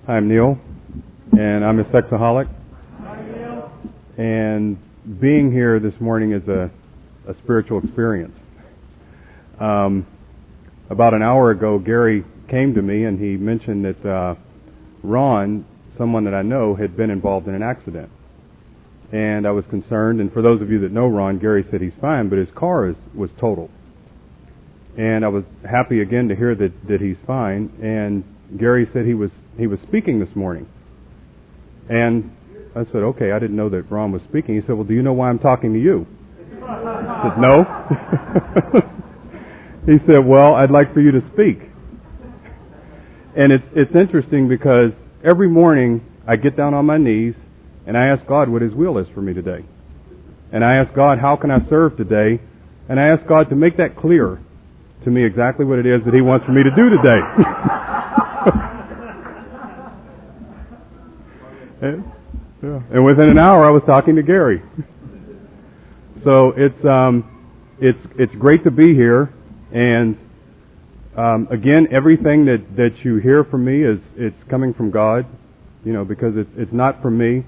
I'm Neal, and I'm a sexaholic. Hi, Neal. And being here this morning is a spiritual experience. About an hour ago, Gary came to me and he mentioned that Ron, someone that I know, had been involved in an accident. And I was concerned, and for those of you that know Ron, Gary said he's fine, but his car was totaled. And I was happy again to hear that he's fine. And Gary said he was speaking this morning. And I said, okay, I didn't know that Ron was speaking. He said, well, do you know why I'm talking to you? I said, no. He said, well, I'd like for you to speak. And it's interesting because every morning I get down on my knees and I ask God what His will is for me today. And I ask God, how can I serve today? And I ask God to make that clear to me exactly what it is that He wants for me to do today. And within an hour I was talking to Gary. So it's great to be here. And again, everything that you hear from me it's coming from God, because it's not from me.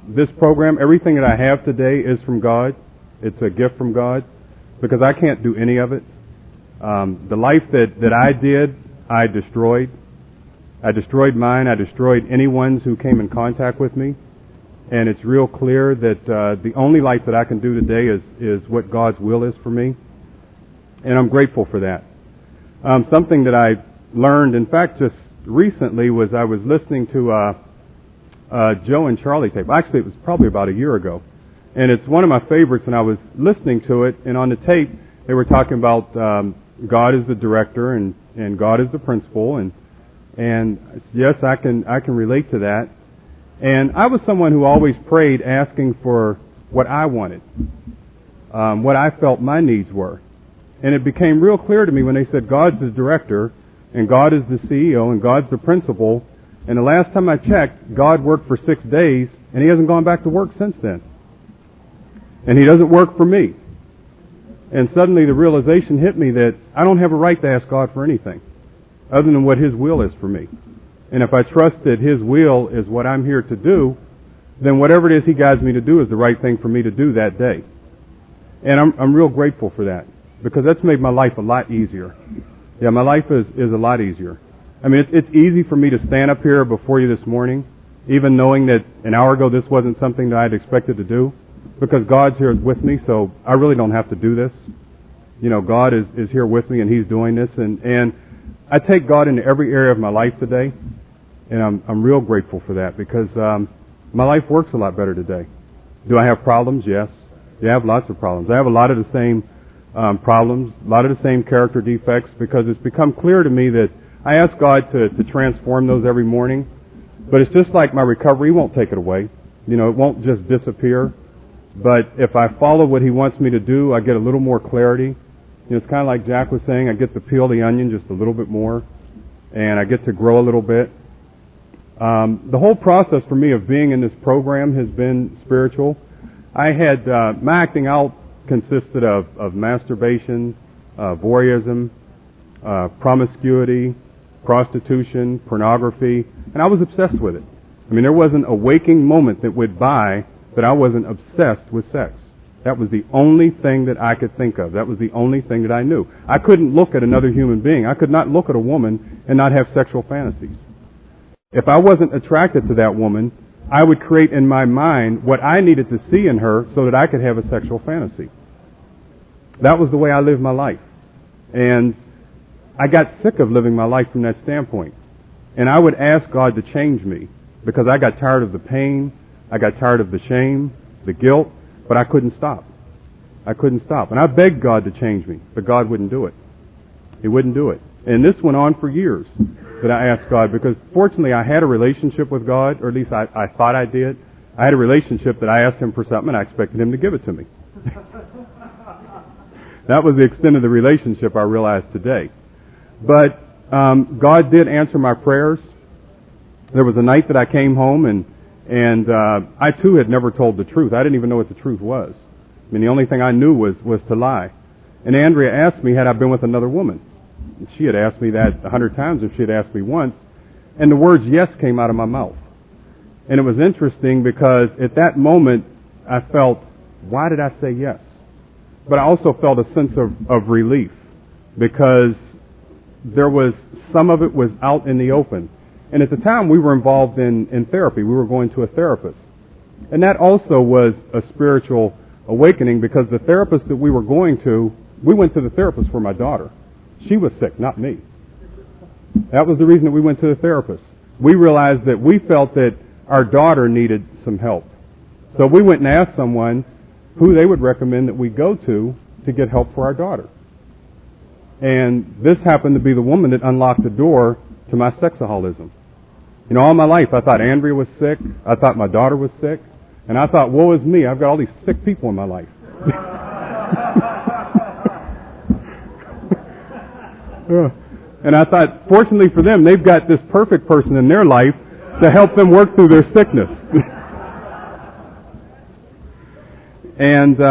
This program, everything that I have today is from God. It's a gift from God because I can't do any of it. The life that I did, I destroyed. I destroyed mine. I destroyed anyone's who came in contact with me. And it's real clear that the only life that I can do today is what God's will is for me. And I'm grateful for that. Something that I learned, in fact, just recently was I was listening to Joe and Charlie tape. Actually, it was probably about a year ago. And it's one of my favorites, and I was listening to it, and on the tape, they were talking about God is the director and God is the principal, and yes, I can relate to that. And I was someone who always prayed asking for what I wanted, what I felt my needs were. And it became real clear to me when they said God's the director and God is the CEO and God's the principal. And the last time I checked, God worked for 6 days and He hasn't gone back to work since then. And He doesn't work for me. And suddenly the realization hit me that I don't have a right to ask God for anything other than what His will is for me. And if I trust that His will is what I'm here to do, then whatever it is He guides me to do is the right thing for me to do that day. And I'm real grateful for that because that's made my life a lot easier. Yeah, my life is a lot easier. I mean, it's easy for me to stand up here before you this morning, even knowing that an hour ago this wasn't something that I'd expected to do, because God's here with me, so I really don't have to do this. God is here with me and He's doing this, and I take God into every area of my life today, and I'm real grateful for that because my life works a lot better today. Do I have problems? Yes. Yeah, I have lots of problems. I have a lot of the same problems, a lot of the same character defects, because it's become clear to me that I ask God to transform those every morning, but it's just like my recovery. He won't take it away. It won't just disappear. But if I follow what He wants me to do, I get a little more clarity. It's kind of like Jack was saying, I get to peel the onion just a little bit more, and I get to grow a little bit. The whole process for me of being in this program has been spiritual. I had, my acting out consisted of masturbation, voyeurism, promiscuity, prostitution, pornography, and I was obsessed with it. I mean, there wasn't a waking moment that went by that I wasn't obsessed with sex. That was the only thing that I could think of. That was the only thing that I knew. I couldn't look at another human being. I could not look at a woman and not have sexual fantasies. If I wasn't attracted to that woman, I would create in my mind what I needed to see in her so that I could have a sexual fantasy. That was the way I lived my life. And I got sick of living my life from that standpoint. And I would ask God to change me because I got tired of the pain. I got tired of the shame, the guilt, but I couldn't stop. I couldn't stop. And I begged God to change me, but God wouldn't do it. He wouldn't do it. And this went on for years that I asked God, because fortunately I had a relationship with God, or at least I thought I did. I had a relationship that I asked Him for something and I expected Him to give it to me. That was the extent of the relationship I realized today. But God did answer my prayers. There was a night that I came home and I too had never told the truth. I didn't even know what the truth was. I mean, the only thing I knew was to lie. And Andrea asked me, had I been with another woman? And she had asked me that 100 times if she had asked me once. And the words yes came out of my mouth. And it was interesting because at that moment I felt, why did I say yes? But I also felt a sense of relief because there was, some of it was out in the open. And at the time we were involved in therapy. We were going to a therapist. And that also was a spiritual awakening because the therapist that we were going to, we went to the therapist for my daughter. She was sick, not me. That was the reason that we went to the therapist. We realized that we felt that our daughter needed some help. So we went and asked someone who they would recommend that we go to get help for our daughter. And this happened to be the woman that unlocked the door to my sexaholism. You know, all my life I thought Andrea was sick. I thought my daughter was sick. And I thought, woe is me, I've got all these sick people in my life. And I thought, fortunately for them, they've got this perfect person in their life to help them work through their sickness. And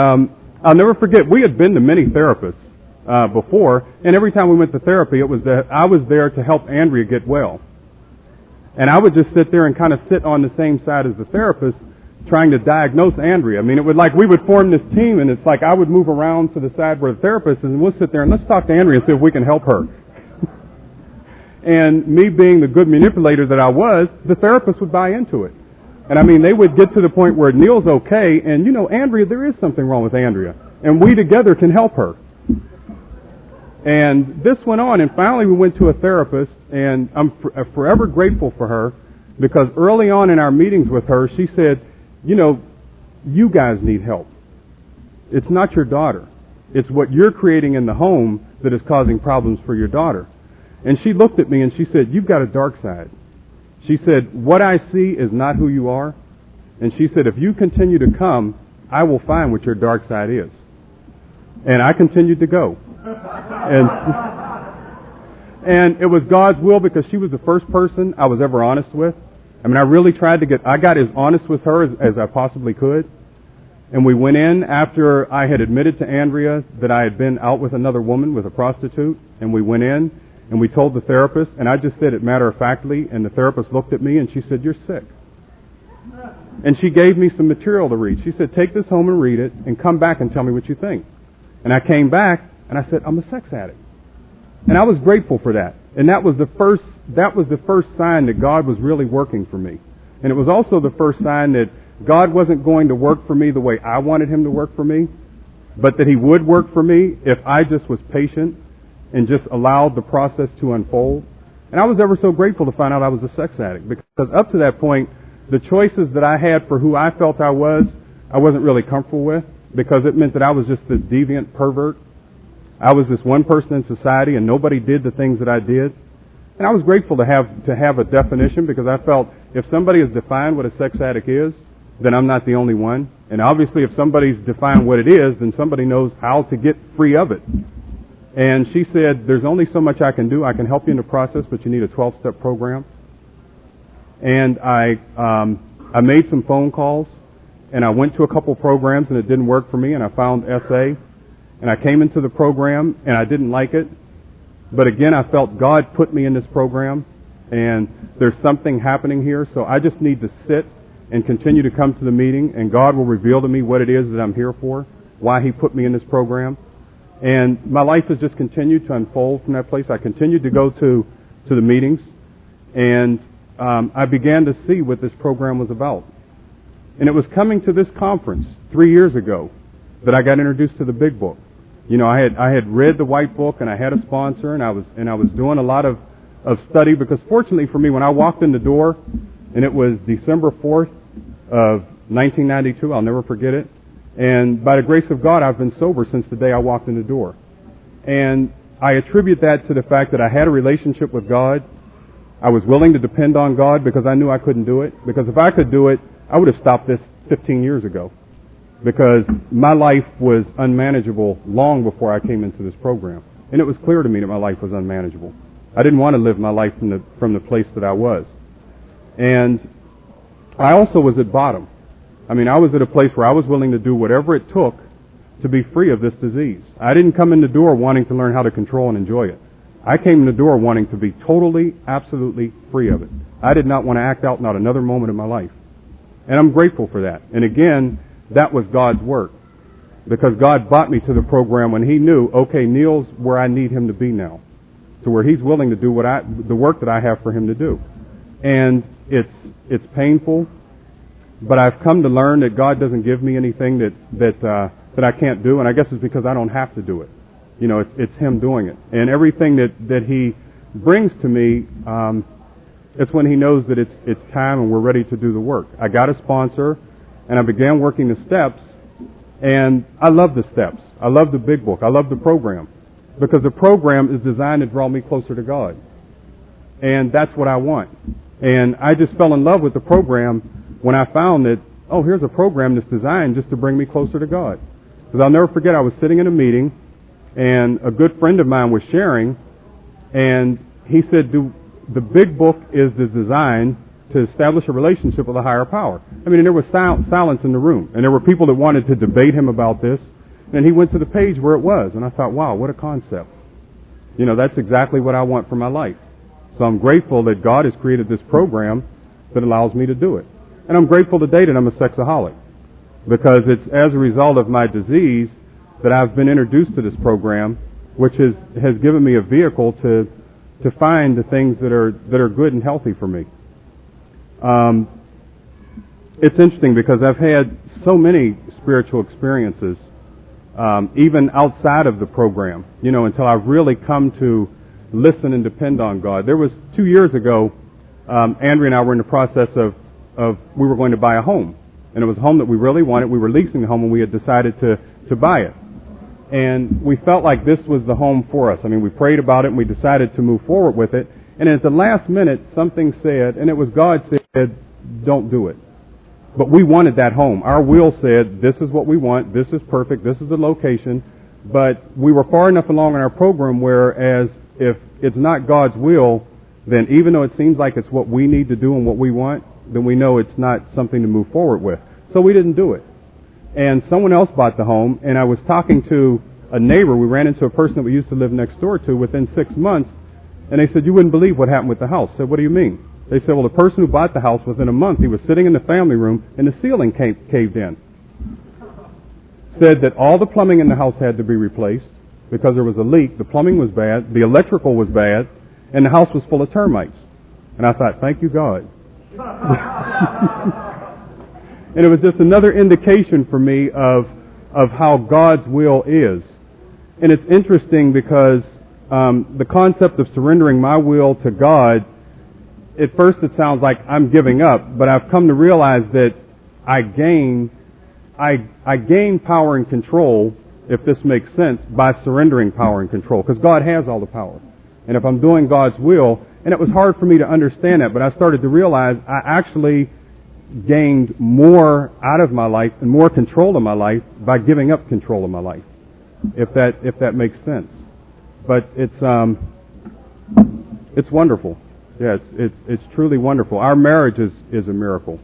I'll never forget, we had been to many therapists before, and every time we went to therapy, it was that I was there to help Andrea get well. And I would just sit there and kind of sit on the same side as the therapist, trying to diagnose Andrea. I mean, it would like, we would form this team, and it's like I would move around to the side where the therapist is, and we'll sit there and let's talk to Andrea and see if we can help her. And me being the good manipulator that I was, the therapist would buy into it. And I mean, they would get to the point where Neal's okay, and you know, Andrea, there is something wrong with Andrea, and we together can help her. And this went on, and finally we went to a therapist, and I'm forever grateful for her, because early on in our meetings with her, she said, you know, you guys need help. It's not your daughter. It's what you're creating in the home that is causing problems for your daughter. And she looked at me and she said, you've got a dark side. She said, what I see is not who you are. And she said, if you continue to come, I will find what your dark side is. And I continued to go. And it was God's will because she was the first person I was ever honest with. I mean, I really tried to I got as honest with her as I possibly could. And we went in after I had admitted to Andrea that I had been out with another woman, with a prostitute. And we went in and we told the therapist, and I just said it matter-of-factly, and the therapist looked at me and she said, you're sick. And she gave me some material to read. She said, take this home and read it and come back and tell me what you think. And I came back and I said, I'm a sex addict. And I was grateful for that. And that was the first sign that God was really working for me. And it was also the first sign that God wasn't going to work for me the way I wanted Him to work for me, but that He would work for me if I just was patient and just allowed the process to unfold. And I was ever so grateful to find out I was a sex addict, because up to that point, the choices that I had for who I felt I wasn't really comfortable with, because it meant that I was just this deviant pervert. I was this one person in society and nobody did the things that I did. And I was grateful to have a definition, because I felt if somebody has defined what a sex addict is, then I'm not the only one. And obviously if somebody's defined what it is, then somebody knows how to get free of it. And she said, there's only so much I can do. I can help you in the process, but you need a 12-step program. And I made some phone calls, and I went to a couple programs, and it didn't work for me, and I found SA. And I came into the program, and I didn't like it. But again, I felt God put me in this program, and there's something happening here, so I just need to sit and continue to come to the meeting, and God will reveal to me what it is that I'm here for, why He put me in this program. And my life has just continued to unfold from that place. I continued to go to the meetings, and I began to see what this program was about. And it was coming to this conference 3 years ago that I got introduced to the Big Book. You know, I had read the White Book, and I had a sponsor, and I was doing a lot of study, because fortunately for me, when I walked in the door, and it was December 4th of 1992, I'll never forget it. And by the grace of God, I've been sober since the day I walked in the door. And I attribute that to the fact that I had a relationship with God. I was willing to depend on God because I knew I couldn't do it. Because if I could do it, I would have stopped this 15 years ago. Because my life was unmanageable long before I came into this program. And it was clear to me that my life was unmanageable. I didn't want to live my life from the place that I was. And I also was at bottom. I mean, I was at a place where I was willing to do whatever it took to be free of this disease. I didn't come in the door wanting to learn how to control and enjoy it. I came in the door wanting to be totally, absolutely free of it. I did not want to act out not another moment of my life. And I'm grateful for that. And again, that was God's work. Because God brought me to the program when He knew, okay, Neal's where I need him to be now. To where he's willing to do the work that I have for him to do. And it's painful, but I've come to learn that God doesn't give me anything that I can't do, and I guess it's because I don't have to do it. You know, it's Him doing it. And everything that He brings to me, it's when He knows that it's time and we're ready to do the work. I got a sponsor, and I began working the steps, and I love the steps. I love the big book. I love the program. Because the program is designed to draw me closer to God. And that's what I want. And I just fell in love with the program when I found that, oh, here's a program that's designed just to bring me closer to God. Because I'll never forget, I was sitting in a meeting, and a good friend of mine was sharing, and he said, the big book is designed to establish a relationship with a higher power. I mean, and there was silence in the room, and there were people that wanted to debate him about this, and he went to the page where it was, and I thought, wow, what a concept. You know, that's exactly what I want for my life. So I'm grateful that God has created this program that allows me to do it. And I'm grateful today that I'm a sexaholic, because it's as a result of my disease that I've been introduced to this program, which has given me a vehicle to find the things that are good and healthy for me. It's interesting because I've had so many spiritual experiences, even outside of the program, you know, until I've really come to listen and depend on God. There was 2 years ago, Andrea and I were in the process of we were going to buy a home. And it was a home that we really wanted. We were leasing the home, and we had decided to buy it. And we felt like this was the home for us. I mean, we prayed about it, and we decided to move forward with it. And at the last minute, something said, and it was God said, don't do it. But we wanted that home. Our will said, this is what we want, this is perfect, this is the location. But we were far enough along in our program whereas if it's not God's will, then even though it seems like it's what we need to do and what we want, then we know it's not something to move forward with. So we didn't do it. And someone else bought the home, and I was talking to a neighbor. We ran into a person that we used to live next door to within 6 months, and they said, you wouldn't believe what happened with the house. I said, what do you mean? They said, well, the person who bought the house, within a month, he was sitting in the family room, and the ceiling caved in. Said that all the plumbing in the house had to be replaced because there was a leak. The plumbing was bad, the electrical was bad, and the house was full of termites. And I thought, thank you, God. And it was just another indication for me of how God's will is. And it's interesting because the concept of surrendering my will to God, at first it sounds like I'm giving up, but I've come to realize that I gain power and control, if this makes sense, by surrendering power and control, because God has all the power. And if I'm doing God's will, and it was hard for me to understand that, but I started to realize I actually gained more out of my life and more control of my life by giving up control of my life, if that makes sense. But it's wonderful. Yeah, it's truly wonderful. Our marriage is a miracle.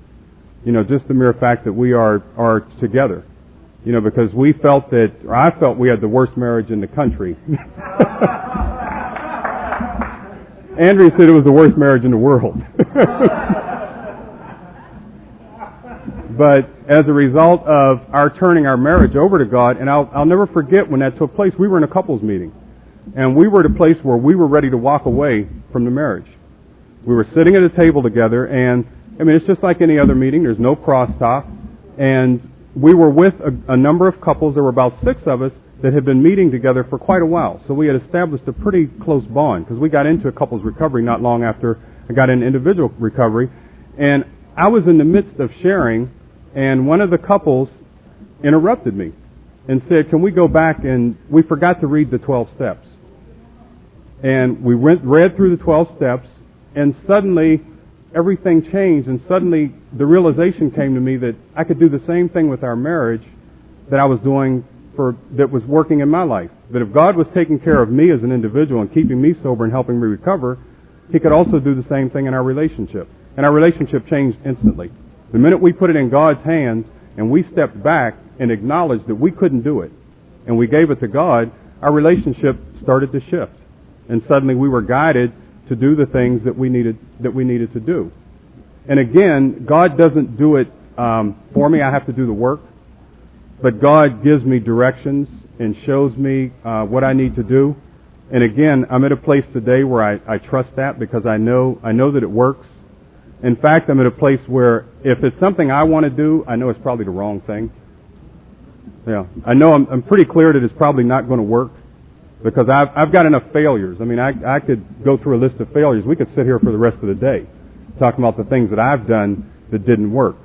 You know, just the mere fact that we are together. You know, because we felt that, or I felt we had the worst marriage in the country. Andrea said it was the worst marriage in the world. But as a result of our turning our marriage over to God, and I'll never forget when that took place, we were in a couples meeting. And we were at a place where we were ready to walk away from the marriage. We were sitting at a table together, and I mean, it's just like any other meeting. There's no crosstalk. And we were with a number of couples. There were about 6 of us that had been meeting together for quite a while. So we had established a pretty close bond, because we got into a couples recovery not long after I got into individual recovery. And I was in the midst of sharing, and one of the couples interrupted me and said, can we go back, and we forgot to read the 12 steps. And we read through the 12 steps, and suddenly everything changed, and suddenly the realization came to me that I could do the same thing with our marriage that I was doing that was working in my life. That if God was taking care of me as an individual and keeping me sober and helping me recover, He could also do the same thing in our relationship. And our relationship changed instantly. The minute we put it in God's hands and we stepped back and acknowledged that we couldn't do it, and we gave it to God, our relationship started to shift. and suddenly we were guided to do the things that we needed to do. And again, God doesn't do it for me. I have to do the work. But God gives me directions and shows me what I need to do. And again, I'm at a place today where I trust that because I know that it works. In fact, I'm at a place where if it's something I want to do, I know it's probably the wrong thing. Yeah, I know I'm pretty clear that it's probably not going to work because I've got enough failures. I mean, I could go through a list of failures. We could sit here for the rest of the day talking about the things that I've done that didn't work.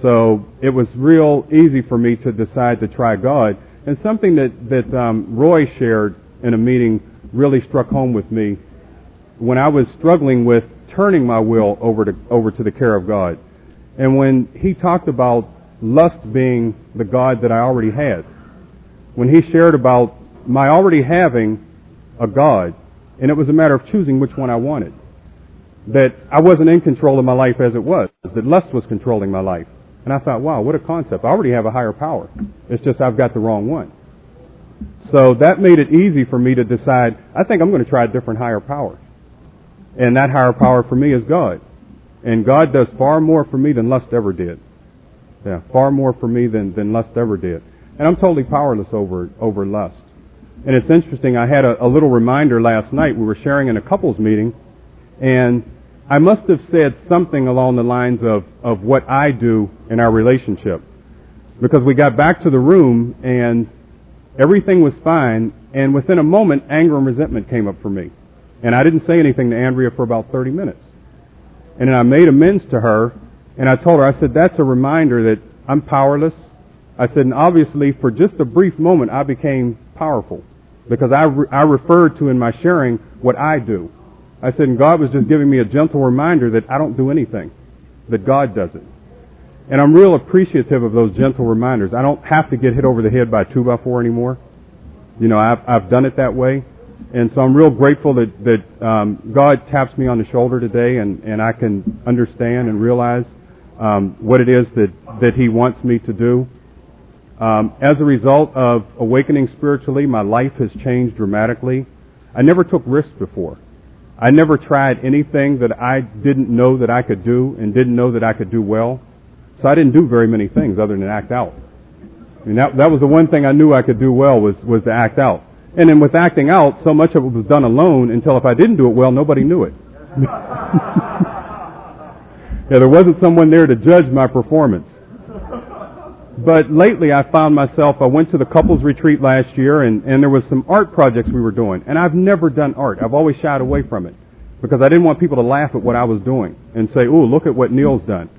So it was real easy for me to decide to try God. And something that Roy shared in a meeting really struck home with me when I was struggling with turning my will over to the care of God. And when he talked about lust being the God that I already had, when he shared about my already having a God, and it was a matter of choosing which one I wanted, that I wasn't in control of my life as it was, that lust was controlling my life. And I thought, wow, what a concept. I already have a higher power. It's just I've got the wrong one. So that made it easy for me to decide, I think I'm going to try a different higher power. And that higher power for me is God. And God does far more for me than lust ever did. Yeah, far more for me than lust ever did. And I'm totally powerless over lust. And it's interesting, I had a little reminder last night. We were sharing in a couples meeting, and I must have said something along the lines of what I do in our relationship. Because we got back to the room, and everything was fine, and within a moment, anger and resentment came up for me. And I didn't say anything to Andrea for about 30 minutes. And then I made amends to her, and I told her, I said, that's a reminder that I'm powerless. I said, and obviously, for just a brief moment, I became powerful. Because I referred to in my sharing what I do. I said, and God was just giving me a gentle reminder that I don't do anything, that God does it. And I'm real appreciative of those gentle reminders. I don't have to get hit over the head by a 2x4 anymore. You know, I've done it that way. And so I'm real grateful that God taps me on the shoulder today and I can understand and realize what it is that He wants me to do. As a result of awakening spiritually, my life has changed dramatically. I never took risks before. I never tried anything that I didn't know that I could do and didn't know that I could do well. So I didn't do very many things other than act out. I mean, that was the one thing I knew I could do well was to act out. And then with acting out, so much of it was done alone until if I didn't do it well, nobody knew it. Yeah, there wasn't someone there to judge my performance. But lately I found myself, I went to the couples retreat last year and there was some art projects we were doing. And I've never done art. I've always shied away from it because I didn't want people to laugh at what I was doing and say, ooh, look at what Neal's done.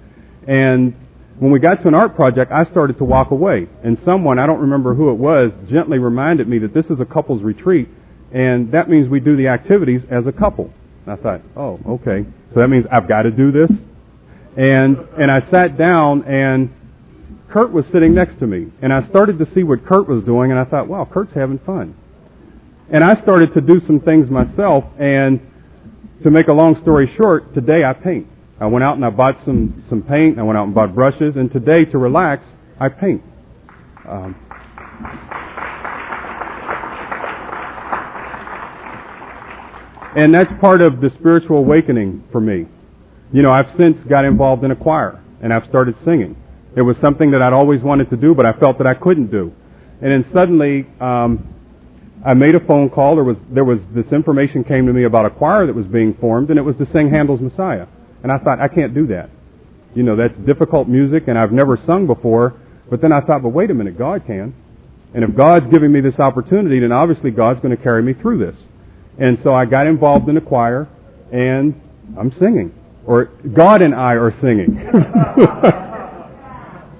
And when we got to an art project, I started to walk away. And someone, I don't remember who it was, gently reminded me that this is a couples retreat and that means we do the activities as a couple. And I thought, oh, okay. So that means I've got to do this. And I sat down and Kurt was sitting next to me, and I started to see what Kurt was doing, and I thought, wow, Kurt's having fun. And I started to do some things myself, and to make a long story short, today I paint. I went out and I bought some paint, I went out and bought brushes, and today, to relax, I paint. And that's part of the spiritual awakening for me. You know, I've since got involved in a choir, and I've started singing. It was something that I'd always wanted to do, but I felt that I couldn't do. And then suddenly, I made a phone call. There was this information came to me about a choir that was being formed, and it was to sing Handel's Messiah. And I thought, I can't do that. You know, that's difficult music, and I've never sung before. But then I thought, but wait a minute, God can. And if God's giving me this opportunity, then obviously God's going to carry me through this. And so I got involved in the choir, and I'm singing. Or God and I are singing.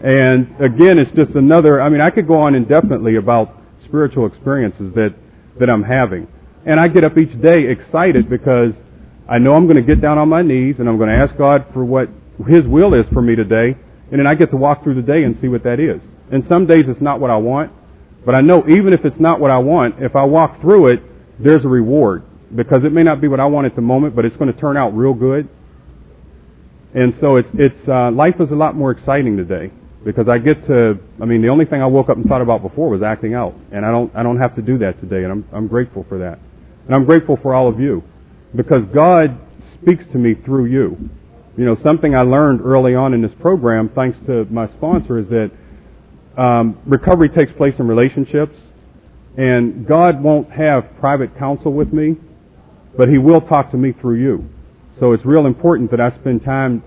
And again, it's just another, I mean, I could go on indefinitely about spiritual experiences that I'm having. And I get up each day excited because I know I'm going to get down on my knees and I'm going to ask God for what His will is for me today. And then I get to walk through the day and see what that is. And some days it's not what I want. But I know even if it's not what I want, if I walk through it, there's a reward. Because it may not be what I want at the moment, but it's going to turn out real good. And so life is a lot more exciting today. Because the only thing I woke up and thought about before was acting out. And I don't have to do that today, and I'm grateful for that. And I'm grateful for all of you because God speaks to me through you. You know, something I learned early on in this program, thanks to my sponsor, is that recovery takes place in relationships, and God won't have private counsel with me, but He will talk to me through you. So it's real important that I spend time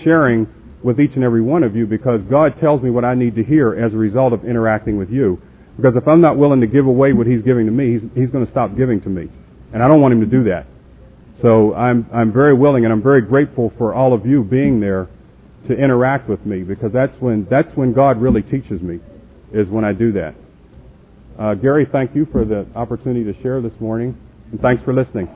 sharing with each and every one of you because God tells me what I need to hear as a result of interacting with you. Because if I'm not willing to give away what He's giving to me, He's going to stop giving to me. And I don't want Him to do that. So I'm very willing and I'm very grateful for all of you being there to interact with me because that's when God really teaches me, is when I do that. Gary, thank you for the opportunity to share this morning, and thanks for listening.